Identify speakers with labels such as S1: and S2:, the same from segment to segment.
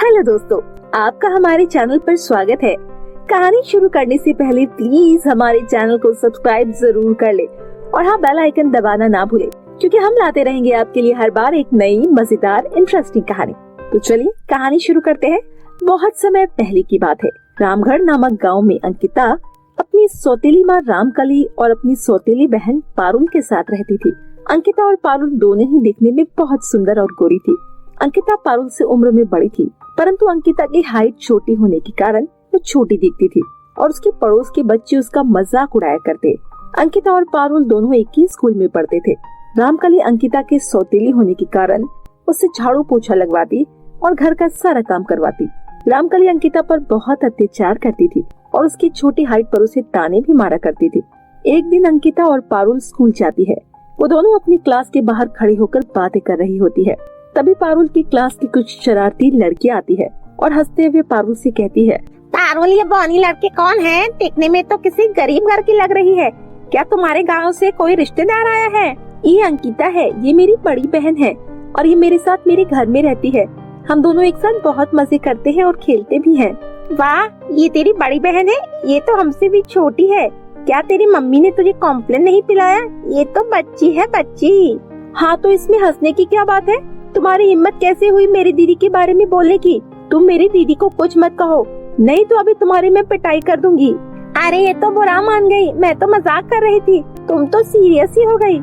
S1: Hello दोस्तों, आपका हमारे चैनल पर स्वागत है। कहानी शुरू करने से पहले प्लीज हमारे चैनल को सब्सक्राइब जरूर कर ले और हाँ, बेल आइकन दबाना ना भूले, क्योंकि हम लाते रहेंगे आपके लिए हर बार एक नई मजेदार इंटरेस्टिंग कहानी। तो चलिए कहानी शुरू करते हैं। बहुत समय पहले की बात है। रामगढ़ नामक गाँव में अंकिता अपनी सौतेली माँ रामकली और अपनी सौतेली बहन पारुल के साथ रहती थी। अंकिता और पारुल दोनों ही दिखने में बहुत सुंदर और गोरी थी। अंकिता पारुल से उम्र में बड़ी थी, परंतु अंकिता की हाइट छोटी होने के कारण वो छोटी दिखती थी और उसके पड़ोस के बच्चे उसका मजाक उड़ाया करते। अंकिता और पारुल दोनों एक ही स्कूल में पढ़ते थे। रामकली अंकिता के सौतेली होने के कारण उससे झाड़ू पोछा लगवाती और घर का सारा काम करवाती। रामकली अंकिता पर बहुत अत्याचार करती थी और उसकी छोटी हाइट पर उसे ताने भी मारा करती थी। एक दिन अंकिता और पारुल स्कूल जाती है। वो दोनों अपनी क्लास के बाहर खड़ी होकर बातें कर रही होती है। तभी पारुल की क्लास की कुछ शरारती लड़की आती है और हंसते हुए पारुल से कहती है,
S2: पारुल, ये बौनी लड़की कौन है? दिखने में तो किसी गरीब घर की लग रही है। क्या तुम्हारे गांव से कोई रिश्तेदार आया है?
S1: ये अंकिता है, ये मेरी बड़ी बहन है और ये मेरे साथ मेरे घर में रहती है। हम दोनों एक साथ बहुत मजे करते हैं और खेलते भी हैं।
S2: वाह, ये तेरी बड़ी बहन है? ये तो हमसे भी छोटी है। क्या तेरी मम्मी ने तुझे कॉम्प्लेन नहीं पिलाया? ये तो बच्ची है, बच्ची।
S1: हाँ, तो इसमें हंसने की क्या बात है? तुम्हारी हिम्मत कैसे हुई मेरी दीदी के बारे में बोलने की? तुम मेरी दीदी को कुछ मत कहो, नहीं तो अभी तुम्हारी मैं पिटाई कर दूंगी।
S2: अरे ये तो बुरा मान गई, मैं तो मजाक कर रही थी, तुम तो सीरियस ही हो गई।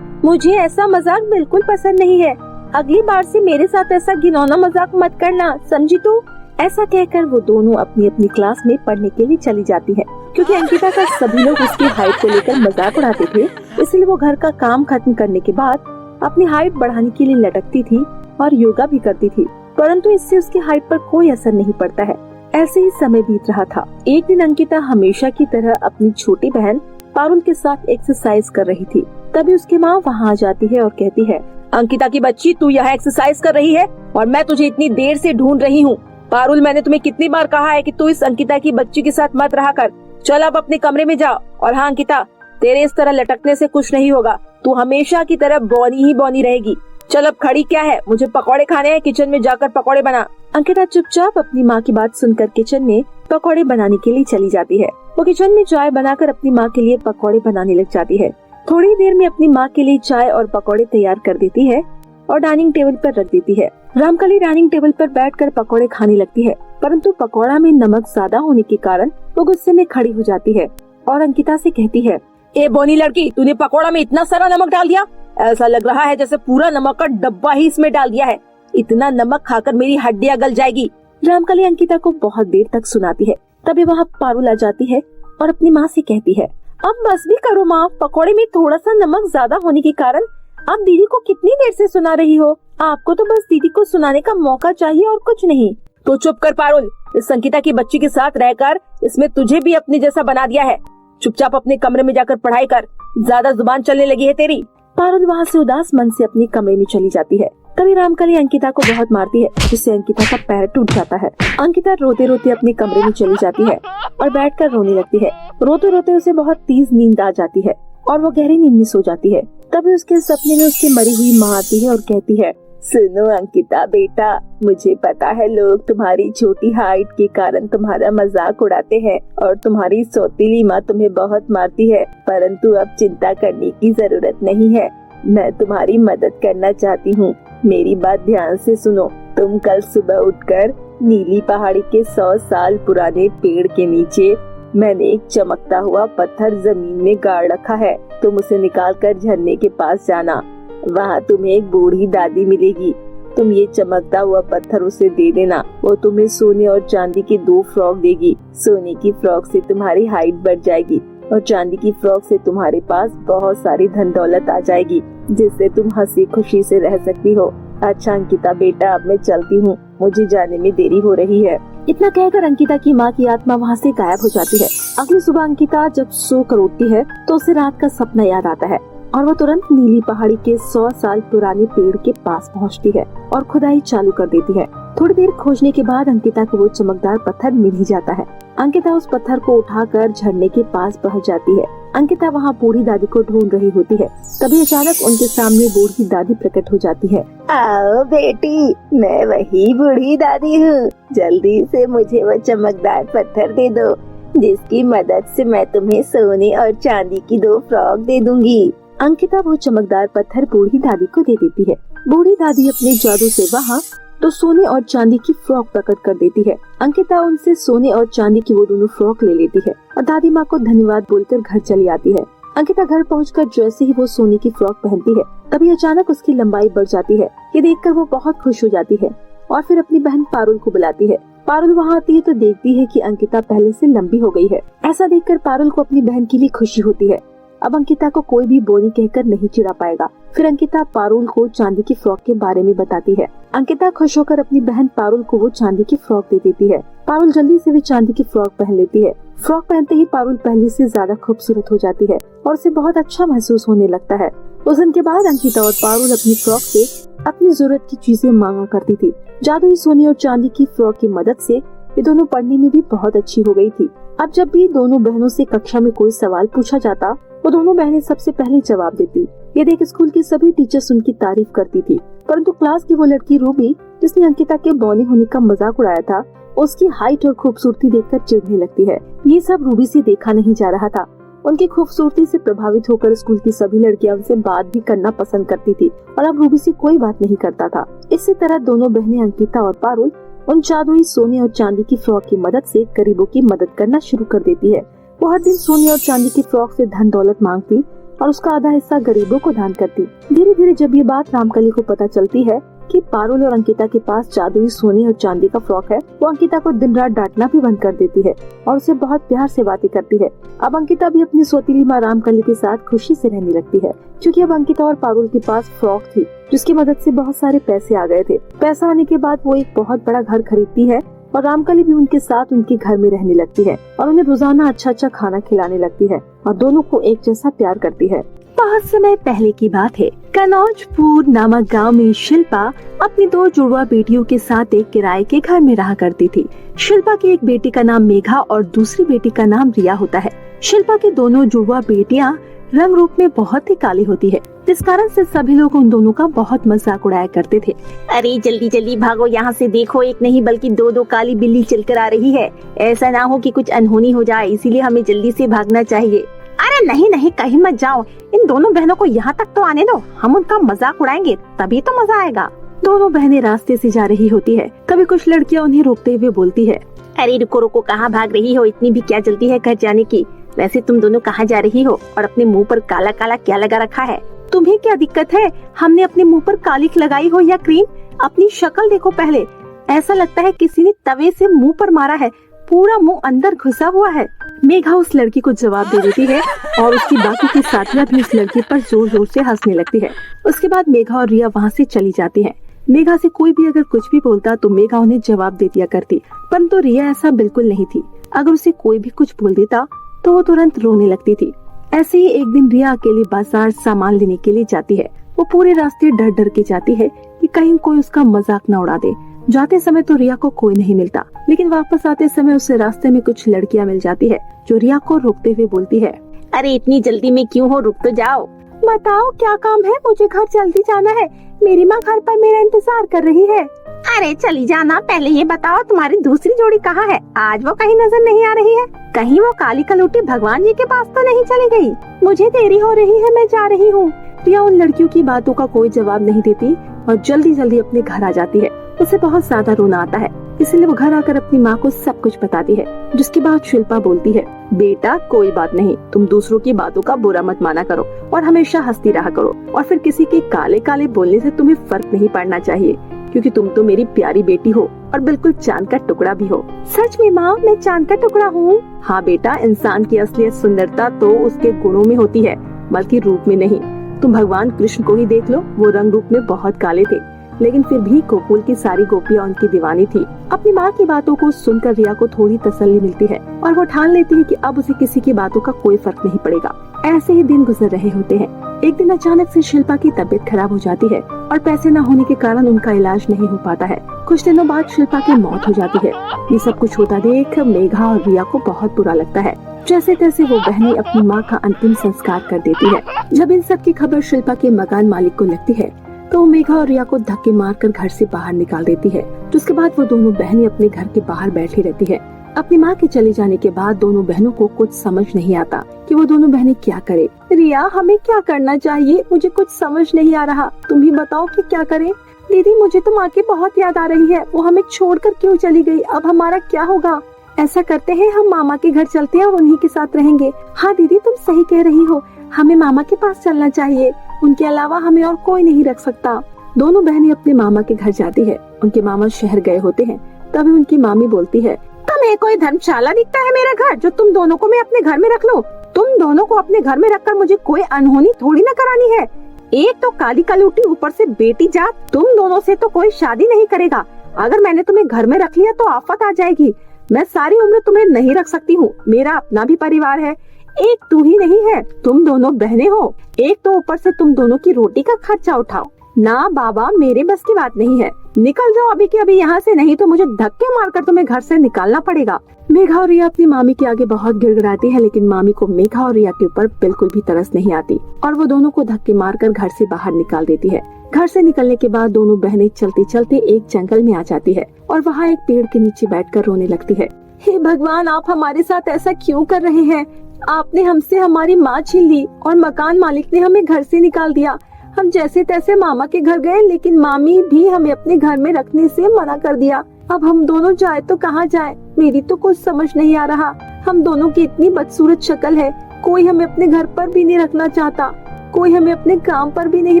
S1: मुझे ऐसा मजाक बिल्कुल पसंद नहीं है। अगली बार से मेरे साथ ऐसा घिनौना मजाक मत करना, समझी तू? ऐसा कहकर वो दोनों अपनी अपनी क्लास में पढ़ने के लिए चली जाती है। क्योंकि अंकिता का सभी लोग उसकी हाइट को लेकर मजाक उड़ाते थे, इसलिए वो घर का काम खत्म करने के बाद अपनी हाइट बढ़ाने के लिए लटकती थी और योगा भी करती थी, परंतु इससे उसकी हाइट पर कोई असर नहीं पड़ता है। ऐसे ही समय बीत रहा था। एक दिन अंकिता हमेशा की तरह अपनी छोटी बहन पारुल के साथ एक्सरसाइज कर रही थी। तभी उसकी माँ वहाँ आ जाती है और कहती है, अंकिता की बच्ची, तू यहाँ एक्सरसाइज कर रही है और मैं तुझे इतनी देर से ढूंढ रही हूँ। पारुल, मैंने तुम्हें कितनी बार कहा है कि तू इस अंकिता की बच्ची के साथ मत रहा कर। चल अब अपने कमरे में जाओ। और हाँ अंकिता, तेरे इस तरह लटकने से कुछ नहीं होगा, तू हमेशा की तरह बौनी ही बौनी रहेगी। चल अब खड़ी क्या है, मुझे पकौड़े खाने हैं, किचन में जाकर पकौड़े बना। अंकिता चुपचाप अपनी माँ की बात सुनकर किचन में पकौड़े बनाने के लिए चली जाती है। वो किचन में चाय बनाकर अपनी माँ के लिए पकौड़े बनाने लग जाती है। थोड़ी देर में अपनी माँ के लिए चाय और पकौड़े तैयार कर देती है और डाइनिंग टेबल पर रख देती है। रामकली डाइनिंग टेबल पर बैठकर पकौड़े खाने लगती है, परंतु पकौड़ा में नमक ज्यादा होने के कारण वो गुस्से में खड़ी हो जाती है और अंकिता से कहती है, ए बोनी लड़की, तूने पकौड़ा में इतना सारा नमक डाल दिया। ऐसा लग रहा है जैसे पूरा नमक का डब्बा ही इसमें डाल दिया है। इतना नमक खाकर मेरी हड्डियां गल जाएगी। रामकली अंकिता को बहुत देर तक सुनाती है। तभी वहाँ पारुल आ जाती है और अपनी माँ से कहती है, अब बस भी करो माँ, पकौड़े में थोड़ा सा नमक ज्यादा होने के कारण आप दीदी को कितनी देर से सुना रही हो? आपको तो बस दीदी को सुनाने का मौका चाहिए और कुछ नहीं। तो चुप कर पारुल, इस अंकिता की बच्ची के साथ रहकर इसमें तुझे भी अपने जैसा बना दिया है। चुपचाप अपने कमरे में जाकर पढ़ाई कर, ज्यादा जुबान चलने लगी है तेरी। पारुल वहाँ से उदास मन से अपने कमरे में चली जाती है। तभी रामकली अंकिता को बहुत मारती है, जिससे अंकिता का पैर टूट जाता है। अंकिता रोते रोते अपने कमरे में चली जाती है और बैठकर रोने लगती है। रोते रोते उसे बहुत तेज नींद आ जाती है और वो गहरी नींद में सो जाती है। तभी उसके सपने में उसकी मरी हुई माँ आती है और कहती है, सुनो अंकिता बेटा, मुझे पता है लोग तुम्हारी छोटी हाइट के कारण तुम्हारा मजाक उड़ाते हैं और तुम्हारी सौतेली माँ तुम्हें बहुत मारती है, परंतु अब चिंता करने की जरूरत नहीं है। मैं तुम्हारी मदद करना चाहती हूँ। मेरी बात ध्यान से सुनो। तुम कल सुबह उठकर नीली पहाड़ी के 100 साल पुराने पेड़ के नीचे मैंने एक चमकता हुआ पत्थर जमीन में गाड़ रखा है। तुम उसे निकाल कर झरने के पास जाना। वहाँ तुम्हें एक बूढ़ी दादी मिलेगी। तुम ये चमकता हुआ पत्थर उसे दे देना। वो तुम्हें सोने और चांदी की 2 फ्रॉक देगी। सोने की फ्रॉक से तुम्हारी हाइट बढ़ जाएगी और चांदी की फ्रॉक से तुम्हारे पास बहुत सारी धन दौलत आ जाएगी, जिससे तुम हंसी खुशी से रह सकती हो। अच्छा अंकिता बेटा, अब मैं चलती हूँ, मुझे जाने में देरी हो रही है। इतना कहकर अंकिता की माँ की आत्मा वहाँ से गायब हो जाती है। अगली सुबह अंकिता जब सो कर उठती है तो उसे रात का सपना याद आता है और वो तुरंत नीली पहाड़ी के 100 साल पुराने पेड़ के पास पहुँचती है और खुदाई चालू कर देती है। थोड़ी देर खोजने के बाद अंकिता को वो चमकदार पत्थर मिल ही जाता है। अंकिता उस पत्थर को उठाकर झरने के पास पहुँच जाती है अंकिता वहाँ बूढ़ी दादी को ढूंढ रही होती है। तभी अचानक उनके सामने बूढ़ी दादी प्रकट हो जाती है।
S2: आओ बेटी, मैं वही बूढ़ी दादी हूँ। जल्दी से मुझे वो चमकदार पत्थर दे दो, जिसकी मदद से मैं तुम्हें सोने और चांदी की 2 फ्रॉक दे दूंगी।
S1: अंकिता वो चमकदार पत्थर बूढ़ी दादी को दे देती है। बूढ़ी दादी अपने जादू से वहाँ तो सोने और चांदी की फ्रॉक प्रकट कर देती है। अंकिता उनसे सोने और चांदी की वो दोनों फ्रॉक ले लेती है और दादी माँ को धन्यवाद बोलकर घर चली आती है। अंकिता घर पहुंचकर जैसे ही वो सोने की फ्रॉक पहनती है, तभी अचानक उसकी लंबाई बढ़ जाती है। ये देखकर वो बहुत खुश हो जाती है और फिर अपनी बहन पारुल को बुलाती है। पारुल वहाँ आती है तो देखती है कि अंकिता पहले से लंबी हो गई है। ऐसा देखकर पारुल को अपनी बहन के लिए खुशी होती है। अब अंकिता को कोई भी बोनी कहकर नहीं चिढ़ा पाएगा। फिर अंकिता पारुल को चांदी की फ्रॉक के बारे में बताती है। अंकिता खुश होकर अपनी बहन पारुल को वो चांदी की फ्रॉक दे देती है। पारुल जल्दी से भी चांदी की फ्रॉक पहन लेती है। फ्रॉक पहनते ही पारुल पहले से ज्यादा खूबसूरत हो जाती है और उसे बहुत अच्छा महसूस होने लगता है। उस दिन के बाद अंकिता और पारुल अपनी फ्रॉक से अपनी जरूरत की चीजें मांगा करती थी। जादुई सोने और चांदी की फ्रॉक की मदद से ये दोनों पढ़ने में भी बहुत अच्छी हो गई थी। अब जब भी दोनों बहनों से कक्षा में कोई सवाल पूछा जाता, वो दोनों बहनें सबसे पहले जवाब देती। ये देख स्कूल की सभी टीचर्स उनकी तारीफ करती थी, परंतु क्लास की वो लड़की रूबी, जिसने अंकिता के बौने होने का मजाक उड़ाया था, उसकी हाइट और खूबसूरती देखकर चिढ़ने लगती है। ये सब रूबी से देखा नहीं जा रहा था। उनकी खूबसूरती से प्रभावित होकर स्कूल की सभी लड़कियां उनसे बात भी करना पसंद करती थी और अब रूबी से कोई बात नहीं करता था। इसी तरह दोनों बहनें अंकिता और पारुल उन जादुई सोने और चांदी की फ्रॉक की मदद से गरीबों की मदद करना शुरू कर देती है। वो हर दिन सोने और चांदी की फ्रॉक से धन दौलत मांगती और उसका आधा हिस्सा गरीबों को दान करती। धीरे धीरे जब ये बात रामकली को पता चलती है कि पारुल और अंकिता के पास जादुई सोने और चांदी का फ्रॉक है, वो अंकिता को दिन रात डांटना भी बंद कर देती है और उसे बहुत प्यार से बातें करती है। अब अंकिता भी अपनी सौतीली माँ रामकली के साथ खुशी से रहने लगती है, क्योंकि अब अंकिता और पारुल के पास फ्रॉक थी, जिसकी मदद से बहुत सारे पैसे आ गए थे। पैसा आने के बाद वो एक बहुत बड़ा घर खरीदती है और रामकली भी उनके साथ उनके घर में रहने लगती है और उन्हें रोजाना अच्छा अच्छा खाना खिलाने लगती है और दोनों को एक जैसा प्यार करती है। बहुत समय पहले की बात है। कनौजपुर नामक गांव में शिल्पा अपनी 2 जुड़वा बेटियों के साथ एक किराए के घर में रहा करती थी। शिल्पा की एक बेटी का नाम मेघा और दूसरी बेटी का नाम रिया होता है। शिल्पा की दोनों जुड़वा बेटियां रंग रूप में बहुत ही काली होती है, जिस कारण से सभी लोग उन दोनों का बहुत मजाक उड़ाया करते थे।
S2: अरे जल्दी जल्दी भागो यहाँ से, देखो एक नहीं बल्कि 2 काली बिल्ली चलकर आ रही है। ऐसा ना हो कि कुछ अनहोनी हो जाए, इसीलिए हमें जल्दी से भागना चाहिए। अरे नहीं नहीं, कहीं मत जाओ, इन दोनों बहनों को यहाँ तक तो आने दो, हम उनका मजाक उड़ाएंगे, तभी तो मजा आएगा।
S1: दोनों बहनें रास्ते से जा रही होती है। तभी कुछ लड़कियां उन्हें रोकते हुए बोलती है,
S2: अरे रुको रुको, कहाँ भाग रही हो? इतनी भी क्या जल्दी है घर जाने की? वैसे तुम दोनों कहाँ जा रही हो और अपने मुंह पर काला काला क्या लगा रखा है?
S1: तुम्हें क्या दिक्कत है? हमने अपने मुंह पर कालिख लगाई हो या क्रीम? अपनी शक्ल देखो पहले, ऐसा लगता है किसी ने तवे से मुंह पर मारा है, पूरा मुंह अंदर घुसा हुआ है। मेघा उस लड़की को जवाब दे देती है और उसकी बाकी की साथियां भी उस लड़की पर जोर जोर से हंसने लगती है। उसके बाद मेघा और रिया वहाँ से चली जाती हैं। मेघा से कोई भी अगर कुछ भी बोलता तो मेघा उन्हें जवाब दे दिया करती, परंतु रिया ऐसा बिल्कुल नहीं थी। अगर उसे कोई भी कुछ बोल देता तो वो तुरंत रोने लगती थी। ऐसे ही एक दिन रिया अकेले बाजार सामान लेने के लिए जाती है। वो पूरे रास्ते डर डर के जाती है कि कहीं कोई उसका मजाक न उड़ा दे। जाते समय तो रिया को कोई नहीं मिलता, लेकिन वापस आते समय उसे रास्ते में कुछ लड़कियां मिल जाती है, जो रिया को रोकते हुए बोलती है,
S2: अरे इतनी जल्दी में क्यों हो, रुक तो जाओ।
S1: बताओ क्या काम है? मुझे घर जल्दी जाना है, मेरी माँ घर पर मेरा इंतजार कर रही है।
S2: अरे चली जाना, पहले ये बताओ तुम्हारी दूसरी जोड़ी कहाँ है? आज वो कहीं नजर नहीं आ रही है। कहीं वो काली कलूटी भगवान जी के पास तो नहीं चली गई?
S1: मुझे देरी हो रही है, मैं जा रही हूँ। रिया उन लड़कियों की बातों का कोई जवाब नहीं देती और जल्दी जल्दी अपने घर आ जाती है। उसे बहुत ज्यादा रोना आता है, इसलिए वो घर आकर अपनी माँ को सब कुछ बताती है। जिसके बाद शिल्पा बोलती है, बेटा कोई बात नहीं, तुम दूसरों की बातों का बुरा मत माना करो और हमेशा हंसती रहा करो, और फिर किसी के काले काले बोलने से तुम्हें फर्क नहीं पड़ना चाहिए, क्योंकि तुम तो मेरी प्यारी बेटी हो और बिल्कुल चांद का टुकड़ा भी हो।
S2: सच में माँ, मैं चांद का टुकड़ा हूँ?
S1: हाँ बेटा, इंसान की असलियत सुंदरता तो उसके गुणों में होती है, बल्कि रूप में नहीं। तुम भगवान कृष्ण को ही देख लो, वो रंग रूप में बहुत काले थे, लेकिन फिर भी गोकुल की सारी गोपियां उनकी दीवानी थी। अपनी माँ की बातों को सुनकर रिया को थोड़ी तसल्ली मिलती है और वो ठान लेती है कि अब उसे किसी की बातों का कोई फर्क नहीं पड़ेगा। ऐसे ही दिन गुजर रहे होते हैं। एक दिन अचानक से शिल्पा की तबीयत खराब हो जाती है और पैसे न होने के कारण उनका इलाज नहीं हो पाता है। कुछ दिनों बाद शिल्पा की मौत हो जाती है। ये सब कुछ होता देख मेघा और रिया को बहुत बुरा लगता है। जैसे तैसे वो बहनें अपनी माँ का अंतिम संस्कार कर देती है। जब इन सब की खबर शिल्पा के मकान मालिक को लगती है तो वो मेघा और रिया को धक्के मारकर घर से बाहर निकाल देती है। उसके बाद वो दोनों बहनें अपने घर के बाहर बैठी रहती है। अपनी माँ के चले जाने के बाद दोनों बहनों को कुछ समझ नहीं आता कि वो दोनों बहनें क्या करे। रिया, हमें क्या करना चाहिए? मुझे कुछ समझ नहीं आ रहा, तुम ही बताओ कि क्या करें। दीदी, मुझे तो माँ की बहुत याद आ रही है, वो हमें छोड़कर क्यों चली गई? अब हमारा क्या होगा? ऐसा करते हैं, हम मामा के घर चलते हैं और उन्हीं के साथ रहेंगे। हाँ दीदी, तुम सही कह रही हो, हमें मामा के पास चलना चाहिए, उनके अलावा हमें और कोई नहीं रख सकता। दोनों बहनें अपने मामा के घर जाती है। उनके मामा शहर गए होते हैं। तभी उनकी मामी बोलती है, तुम्हें कोई धर्मशाला दिखता है मेरा घर, जो तुम दोनों को मैं अपने घर में रख लूं? तुम दोनों को अपने घर में रखकर मुझे कोई अनहोनी थोड़ी ना करानी है। एक तो काली कलूटी, ऊपर से बेटी जात, तुम दोनों से तो कोई शादी नहीं करेगा। अगर मैंने तुम्हें घर में रख लिया तो आफत आ जाएगी। मैं सारी उम्र तुम्हें नहीं रख सकती हूँ, मेरा अपना भी परिवार है, एक तू ही नहीं है, तुम दोनों बहनें हो, एक तो ऊपर से तुम दोनों की रोटी का खर्चा उठाओ। ना बाबा, मेरे बस की बात नहीं है, निकल जाओ अभी के अभी यहाँ से, नहीं तो मुझे धक्के मारकर तुम्हें घर से निकालना पड़ेगा। मेघा और रिया अपनी मामी के आगे बहुत गिड़गिड़ाती है, लेकिन मामी को मेघा और रिया के ऊपर बिल्कुल भी तरस नहीं आती और वो दोनों को धक्के मारकर घर से बाहर निकाल देती है। घर से निकलने के बाद दोनों बहनें चलते चलते एक जंगल में आ जाती है और वहाँ एक पेड़ के नीचे बैठकर रोने लगती है। हे भगवान, आप हमारे साथ ऐसा क्यों कर रहे हैं? आपने हमसे हमारी माँ छीन ली और मकान मालिक ने हमें घर से निकाल दिया। हम जैसे तैसे मामा के घर गए, लेकिन मामी भी हमें अपने घर में रखने से मना कर दिया। अब हम दोनों जाए तो कहाँ जाए? मेरी तो कुछ समझ नहीं आ रहा। हम दोनों की इतनी बदसूरत शक्ल है, कोई हमें अपने घर पर भी नहीं रखना चाहता, कोई हमें अपने काम पर भी नहीं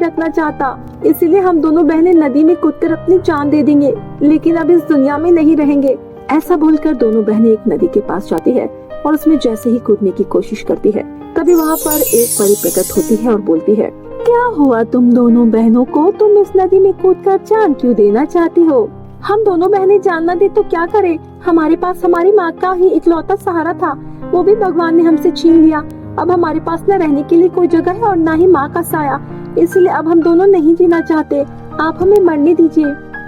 S1: रखना चाहता। इसीलिए हम दोनों बहनें नदी में कूदकर अपनी जान दे देंगे, लेकिन अब इस दुनिया में नहीं रहेंगे। ऐसा बोलकर दोनों बहनें एक नदी के पास जाती है और उसमें जैसे ही कूदने की कोशिश करती है, तभी वहाँ पर एक परी प्रकट होती है और बोलती है, क्या हुआ तुम दोनों बहनों को? तुम इस नदी में कूदकर जान क्यों देना चाहती हो? हम दोनों बहनें जान न दे तो क्या करें? हमारे पास हमारी माँ का ही इकलौता सहारा था, वो भी भगवान ने हमसे छीन लिया। अब हमारे पास न रहने के लिए कोई जगह है और न ही माँ का साया, इसलिए अब हम दोनों नहीं जीना चाहते। आप हमें मरने दीजिए।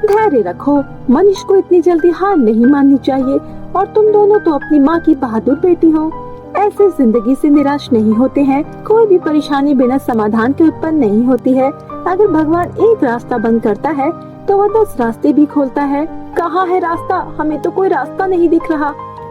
S1: धैर्य रखो, मनुष्य को इतनी जल्दी हार नहीं माननी चाहिए, और तुम दोनों तो अपनी माँ की बहादुर बेटी हो। ऐसे जिंदगी से निराश नहीं होते हैं। कोई भी परेशानी बिना समाधान के उत्पन्न नहीं होती है। अगर भगवान एक रास्ता बंद करता है तो वह 10 रास्ते भी खोलता है। कहाँ है रास्ता? हमें तो कोई रास्ता नहीं दिख रहा।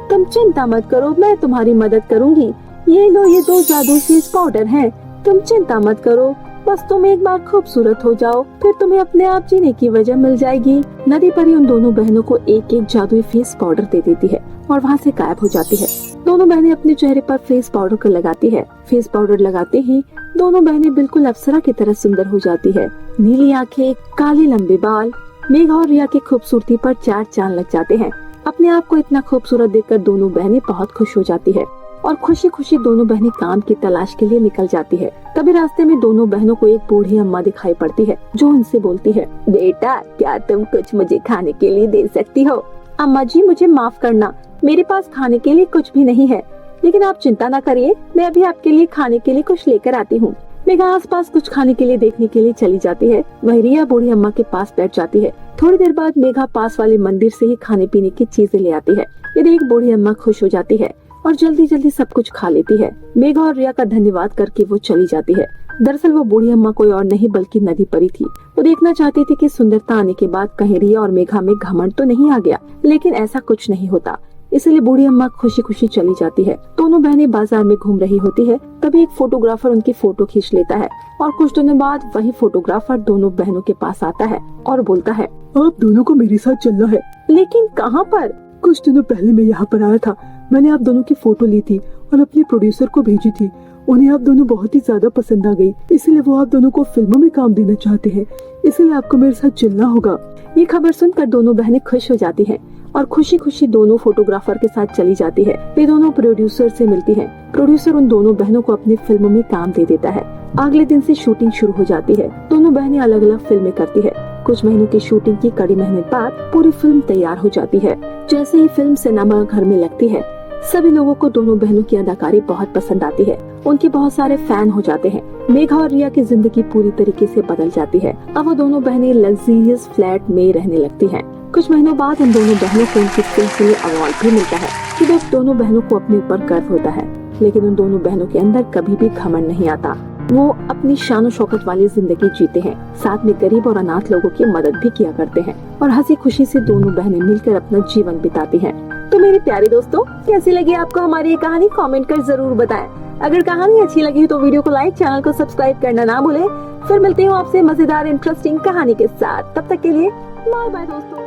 S1: तुम चिंता मत करो, मैं तुम्हारी मदद करूँगी। ये लो, ये 2 जादू फेस पाउडर हैं। तुम चिंता मत करो, बस तुम एक बार खूबसूरत हो जाओ, फिर तुम्हें अपने आप जीने की वजह मिल जाएगी। नदी परी उन दोनों बहनों को एक एक जादुई फेस पाउडर दे देती है और वहाँ से गायब हो जाती है। दोनों बहनें अपने चेहरे पर फेस पाउडर को लगाती है। फेस पाउडर लगाते ही दोनों बहनें बिल्कुल अप्सरा की तरह सुंदर हो जाती है। नीली आंखें, काले लंबे बाल, मेघा और रिया की खूबसूरती पर 4 चांद लग जाते हैं। अपने आप को इतना खूबसूरत देखकर दोनों बहनें बहुत खुश हो जाती है और खुशी खुशी दोनों बहनें काम की तलाश के लिए निकल जाती है। तभी रास्ते में दोनों बहनों को एक बूढ़ी अम्मा दिखाई पड़ती है, जो उनसे बोलती है, बेटा, क्या तुम कुछ मुझे खाने के लिए दे सकती हो? अम्मा जी, मुझे माफ करना, मेरे पास खाने के लिए कुछ भी नहीं है, लेकिन आप चिंता न करिए, मैं अभी आपके लिए खाने के लिए कुछ लेकर आती हूँ। मेघा आसपास कुछ खाने के लिए देखने के लिए चली जाती है। वह रिया बूढ़ी अम्मा के पास बैठ जाती है। थोड़ी देर बाद मेघा पास वाले मंदिर से ही खाने पीने की चीजें ले आती है। ये देख बूढ़ी अम्मा खुश हो जाती है और जल्दी जल्दी सब कुछ खा लेती है। मेघा और रिया का धन्यवाद करके वो चली जाती है। दरअसल वो बूढ़ी अम्मा कोई और नहीं बल्कि नदी परी थी। वो देखना चाहती थी कि सुंदरता आने के बाद कहीं रिया और मेघा में घमंड तो नहीं आ गया, लेकिन ऐसा कुछ नहीं होता। इसलिए बूढ़ी अम्मा खुशी खुशी चली जाती है। दोनों बहनें बाजार में घूम रही होती है, तभी एक फोटोग्राफर उनकी फोटो खींच लेता है और कुछ दिनों बाद वही फोटोग्राफर दोनों बहनों के पास आता है और बोलता है,
S3: आप दोनों को मेरे साथ चलना है।
S1: लेकिन कहाँ पर?
S3: कुछ दिनों पहले मैं यहाँ पर आया था, मैंने आप दोनों की फोटो ली थी और अपने प्रोड्यूसर को भेजी थी। उन्हें आप दोनों बहुत ही ज्यादा पसंद आ गई, इसलिए वो आप दोनों को फिल्मों में काम देना चाहते हैं, इसलिए आपको मेरे साथ चलना होगा।
S1: ये खबर सुनकर दोनों बहनें खुश हो जाती हैं और खुशी खुशी दोनों फोटोग्राफर के साथ चली जाती है। वे दोनों प्रोड्यूसर से मिलती हैं। प्रोड्यूसर उन दोनों बहनों को अपनी फिल्मों में काम दे देता है। अगले दिन से शूटिंग शुरू हो जाती है। दोनों बहनें अलग अलग फिल्में करती है। कुछ महीनों की शूटिंग की कड़ी मेहनत बाद पूरी फिल्म तैयार हो जाती है। जैसे ही फिल्म सिनेमा घर में लगती है, सभी लोगों को दोनों बहनों की अदाकारी बहुत पसंद आती है। उनके बहुत सारे फैन हो जाते हैं। मेघा और रिया की जिंदगी पूरी तरीके से बदल जाती है। अब वो दोनों बहनें लग्जरियस फ्लैट में रहने लगती हैं। कुछ महीनों बाद इन दोनों बहनों को उनकी फिल्म के लिए अवार्ड भी मिलता है। कि जब दोनों बहनों को अपने ऊपर गर्व होता है, लेकिन उन दोनों बहनों के अंदर कभी भी घमंड नहीं आता। वो अपनी शान शौकत वाली जिंदगी जीते हैं, साथ में गरीब और अनाथ लोगों की मदद भी किया करते हैं और हंसी खुशी से दोनों बहनें मिलकर अपना जीवन बिताती हैं। तो मेरे प्यारे दोस्तों, कैसी लगी आपको हमारी ये कहानी? कमेंट कर जरूर बताएं। अगर कहानी अच्छी लगी तो वीडियो को लाइक, चैनल को सब्सक्राइब करना ना भूलें। फिर मिलती हूँ आपसे मजेदार इंटरेस्टिंग कहानी के साथ। तब तक के लिए बाय बाय दोस्तों।